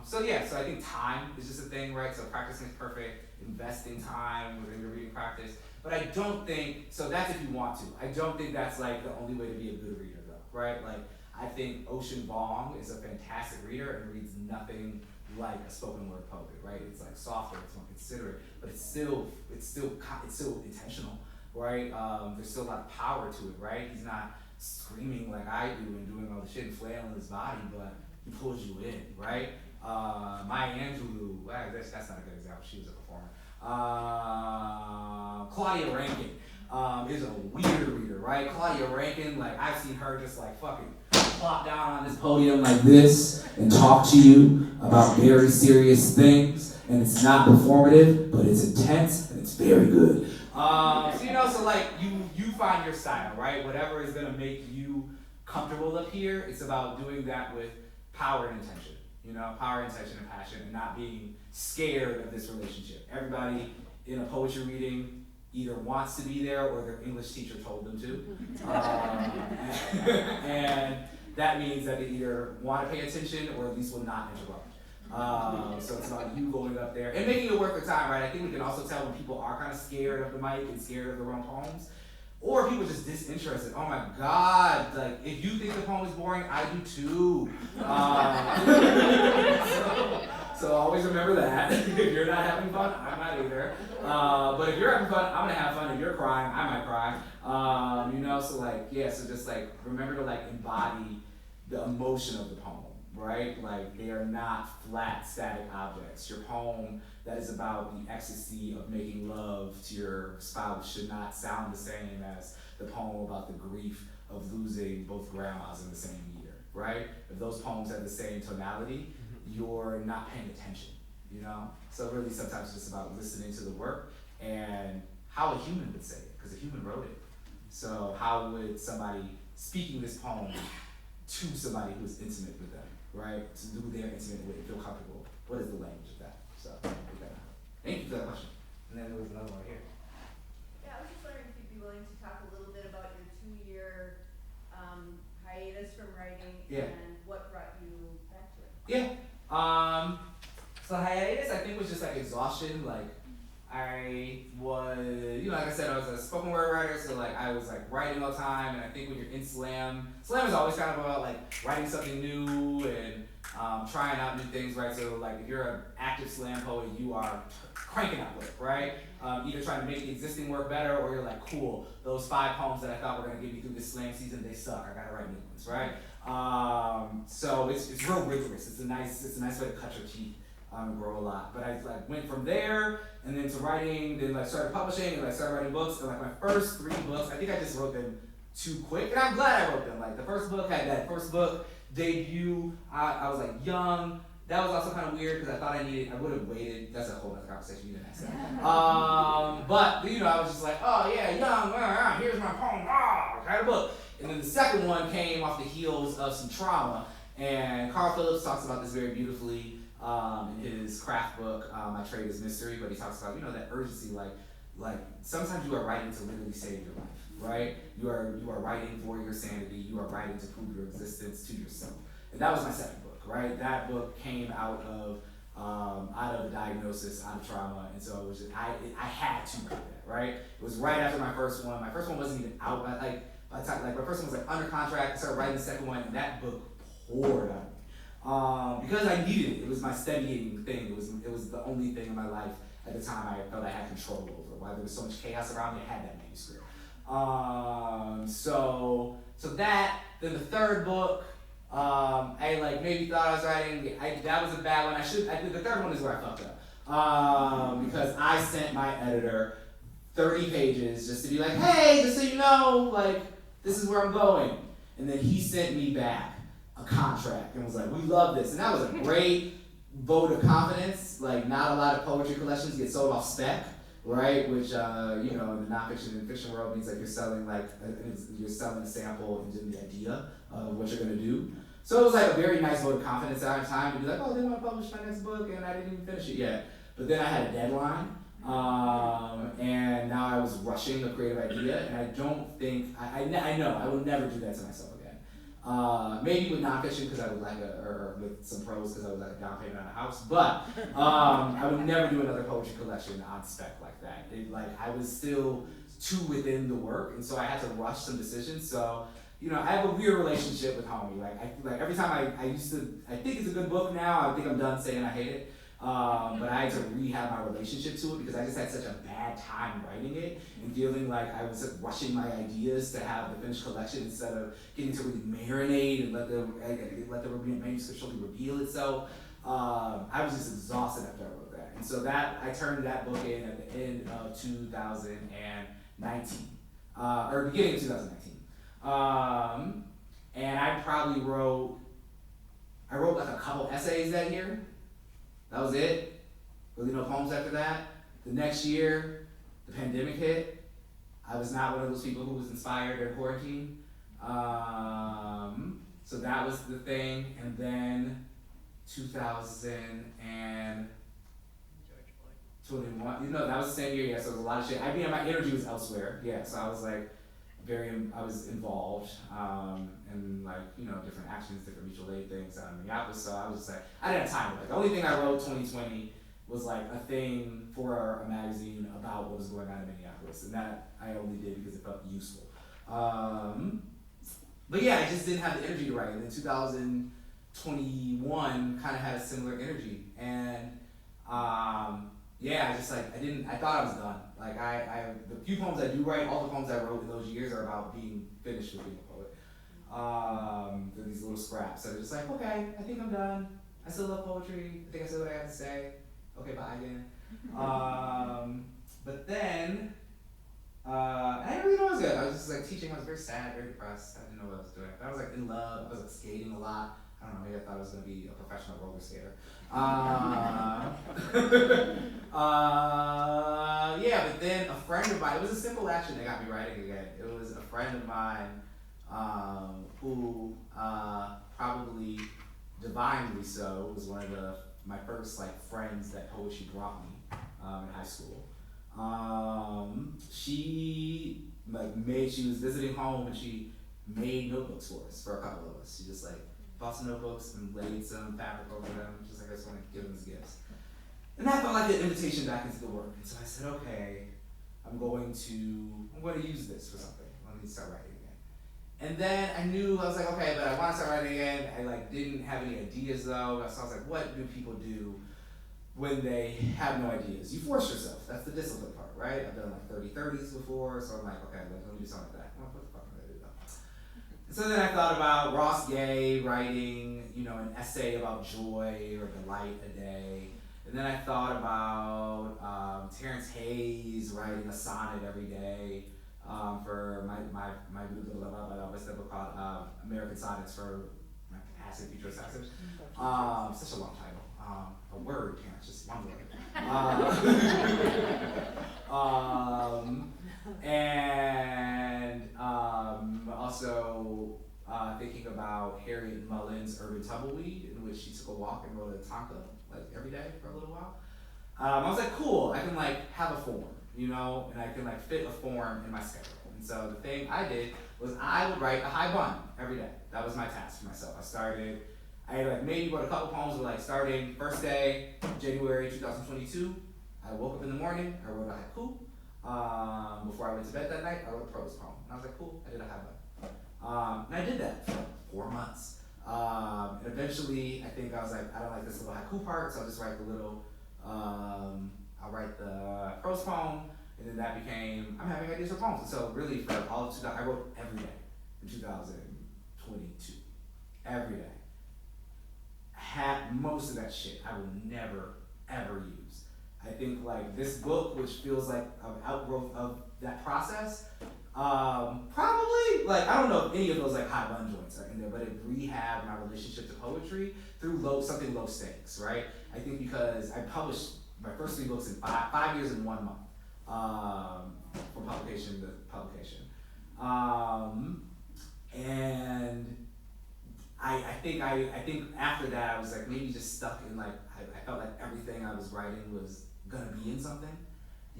So I think time is just a thing, right? So practicing is perfect, investing time within your reading practice. But I don't think, so that's if you want to. I don't think that's like the only way to be a good reader though, right? Like, I think Ocean Vuong is a fantastic reader and reads nothing like a spoken word poet, right? It's like softer, it's more considerate, but it's still intentional, right? There's still a lot of power to it, right? He's not screaming like I do and doing all the shit and flailing his body, but he pulls you in, right? Maya Angelou, that's not a good example, she was a performer. Claudia Rankin is a weird reader, right? Claudia Rankin, like, I've seen her just like fucking plop down on this podium like this and talk to you about very serious things, and it's not performative, but it's intense and it's very good. So like, you find your style, right? Whatever is gonna make you comfortable up here, it's about doing that with power and intention, power, intention, and passion, and not being scared of this relationship. Everybody in a poetry reading either wants to be there or their English teacher told them to. And that means that they either want to pay attention or at least will not interrupt. So it's about you going up there and making it worth the time, right? I think we can also tell when people are kind of scared of the mic and scared of their own poems, or people just disinterested. Oh my God, like, if you think the poem is boring, I do too. So always remember that. If you're not having fun, I'm not either. But if you're having fun, I'm gonna have fun. If you're crying, I might cry. So just like, remember to like embody the emotion of the poem, right? Like, they are not flat, static objects. Your poem that is about the ecstasy of making love to your spouse should not sound the same as the poem about the grief of losing both grandmas in the same year, right? If those poems have the same tonality, you're not paying attention, So really sometimes it's just about listening to the work and how a human would say it, because a human wrote it. So how would somebody speaking this poem to somebody who's intimate with them, right? To who they're intimate with, feel comfortable. What is the language of that? So, thank you for that question. And then there was another one here. Yeah, I was just wondering if you'd be willing to talk a little bit about your 2-year hiatus from writing and what brought you back to it. Yeah. So hiatus, I think, was just like exhaustion. Like, I was, like I said, I was a spoken word writer, so like I was like writing all the time, and I think when you're in slam is always kind of about like writing something new and trying out new things, right? So like, if you're an active slam poet, you are cranking out work, right? Either trying to make the existing work better, or you're like, cool, those 5 poems that I thought were gonna get me through this slam season, they suck. I gotta write new ones, right? So it's real rigorous. It's a nice way to cut your teeth and grow a lot. But I like went from there and then to writing, then like started publishing and like started writing books. And like my first 3 books, I think I just wrote them too quick, and I'm glad I wrote them. Like the first book had that first book debut. I was like young. That was also kind of weird because I thought I would have waited. That's a whole other conversation. You didn't ask that. But you know, I was just like, oh yeah, young. Here's my poem. I had a book. And then the second one came off the heels of some trauma. And Carl Phillips talks about this very beautifully in his craft book, My Trade is Mystery. But he talks about that urgency, like sometimes you are writing to literally save your life, right? You are writing for your sanity. You are writing to prove your existence to yourself. And that was my second book. Right, that book came out of a diagnosis, out of trauma, and so it was I had to write that. Right, it was right after my first one. My first one wasn't even out. By the time my first one was like under contract. I started writing the second one, and that book poured on me because I needed it. It was my steadying thing. It was the only thing in my life at the time I felt I had control over. Why there was so much chaos around me, I had that manuscript. So that then the third book. I maybe thought I was writing. That was a bad one. I think the third one is where I fucked up. Because I sent my editor 30 pages just to be like, hey, just so you know, this is where I'm going. And then he sent me back a contract and was like, we love this. And that was a great vote of confidence. Not a lot of poetry collections get sold off spec, right? Which, in the nonfiction and fiction world means you're selling you're selling a sample and just the idea of what you're gonna do. So it was a very nice vote of confidence at the time to be like, oh, they want to publish my next book and I didn't even finish it yet. But then I had a deadline, and now I was rushing a creative idea, and I don't think, I know, I will never do that to myself again. Maybe with nonfiction because I would or with some prose because I would like a down payment on a house, but I would never do another poetry collection on spec like that. I was still too within the work, and so I had to rush some decisions. So, I have a weird relationship with Homie. Every time I think it's a good book now, I think I'm done saying I hate it. But I had to rehab my relationship to it because I just had such a bad time writing it and feeling like I was rushing my ideas to have the finished collection instead of getting to really marinate and let the manuscript slowly reveal itself. I was just exhausted after I wrote that. And so I turned that book in at the end of 2019, or beginning of 2019. And I probably wrote a couple essays that year. That was it. Really no poems after that. The next year, the pandemic hit. I was not one of those people who was inspired during quarantine. So that was the thing. And then 2021, that was the same year, yeah, so it was a lot of shit. My energy was elsewhere, yeah, so I was I was involved in different actions, different mutual aid things out in Minneapolis. So I was just I didn't have time. The only thing I wrote 2020 was a thing for a magazine about what was going on in Minneapolis, and that I only did because it felt useful. But yeah, I just didn't have the energy to write. And then 2021 kind of had a similar energy, and yeah, I thought I was done. The few poems I do write, all the poems I wrote in those years are about being finished with being a poet. They're these little scraps that are just okay, I think I'm done. I still love poetry. I think I said what I had to say. Okay, bye again. But then, I didn't really know what I was good. I was just teaching. I was very sad, very depressed. I didn't know what I was doing. I was in love. I was skating a lot. I don't know, maybe I thought I was going to be a professional roller skater. Yeah, but then a friend of mine, it was a simple action that got me writing again. It was a friend of mine who probably divinely so was one of my first friends that poetry brought me in high school. She was visiting home and she made notebooks for us, for a couple of us. She just bought some notebooks and laid some fabric over them, just I just want to give them as gifts. And that felt like an invitation back into the work. And so I said, okay, I'm going to use this for something. I need to start writing again. And then I knew, I was okay, but I want to start writing again. I didn't have any ideas though. So I was what do people do when they have no ideas? You force yourself. That's the discipline part, right? I've done 30-30s before, so I'm okay, let me do something like that. What the fuck am I gonna do though? So then I thought about Ross Gay writing, an essay about joy or delight a day. And then I thought about Terrence Hayes writing a sonnet every day. for what's the book called? American Sonnets for Passive Future Assessors. Such a long title. A word can't, just one word. And also thinking about Harriet Mullen's Urban Tumbleweed, in which she took a walk and wrote a tanka like every day for a little while. I was like, cool, I can like have a form, you know, and I can like fit a form in my schedule. And so the thing I did was I would write a high bun every day. That was my task for myself. I had like maybe wrote a couple poems, but like starting first day, January 2022, I woke up in the morning, I wrote a haiku. Before I went to bed that night, I wrote a prose poem. And I was like, cool, I did a high bun. And I did that for like 4 months. And eventually, I think I was like, I don't like this little haiku part, so I'll just write the little, I'll write the prose poem, and then that became, I'm having ideas for poems. And so really for all of 2000, I wrote every day in 2022. Every day. Had most of that shit I will never, ever use. I think like this book, which feels like an outgrowth of that process, probably, like, I don't know if any of those like high bun joints are in there, but it rehabbed my relationship to poetry through something low stakes, right? I think because I published my first 3 books in 5 years and 1 month, from publication to publication. And I think after that I was like maybe just stuck in like, I felt like everything I was writing was gonna be in something,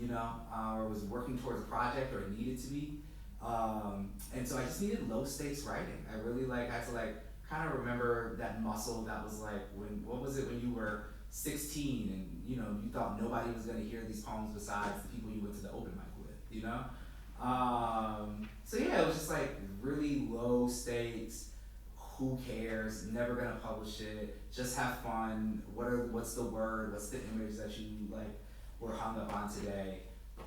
you know, or was working towards a project or it needed to be. And so I just needed low stakes writing. I really like had to like kind of remember that muscle that was like what was it when you were 16 and you know you thought nobody was gonna hear these poems besides the people you went to the open mic with, you know? So yeah, it was just like really low stakes. Who cares? Never gonna publish it. Just have fun. What's the word? What's the image that you like were hung up on today?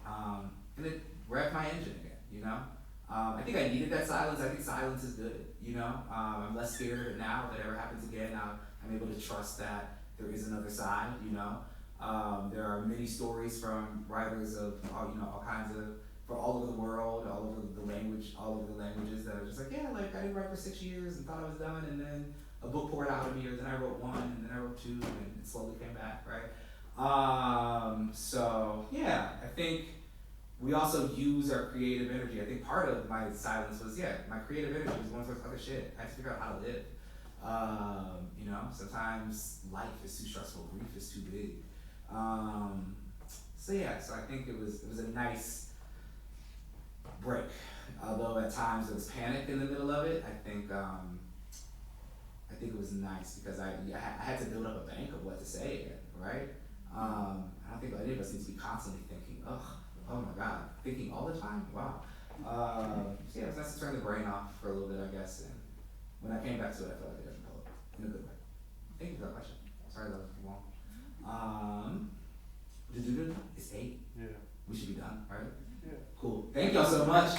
And it revved my engine again, you know? I think I needed that silence. I think silence is good, you know? I'm less scared of it now. If it ever happens again, I'm able to trust that there is another side, you know? There are many stories from writers of all kinds of, for all over the world, all over the languages that are just like, yeah, like I didn't write for 6 years and thought I was done, and then a book poured out of me, or then I wrote 1, and then I wrote 2, and it slowly came back, right? So yeah, I think we also use our creative energy. I think part of my silence was, my creative energy was going towards other shit. I had to figure out how to live. You know, sometimes life is too stressful, grief is too big. So I think it was a nice break. Although at times there was panic in the middle of it, I think it was nice because I had to build up a bank of what to say again, right? I don't think any of us need to be constantly thinking, oh my God, thinking all the time, wow. It was nice to turn the brain off for a little bit, I guess, and when I came back to it, I felt like a different poet, in a good way. Thank you for that question. Sorry that was long. It's 8. Yeah. We should be done, right? Yeah. Cool. Thank y'all so much.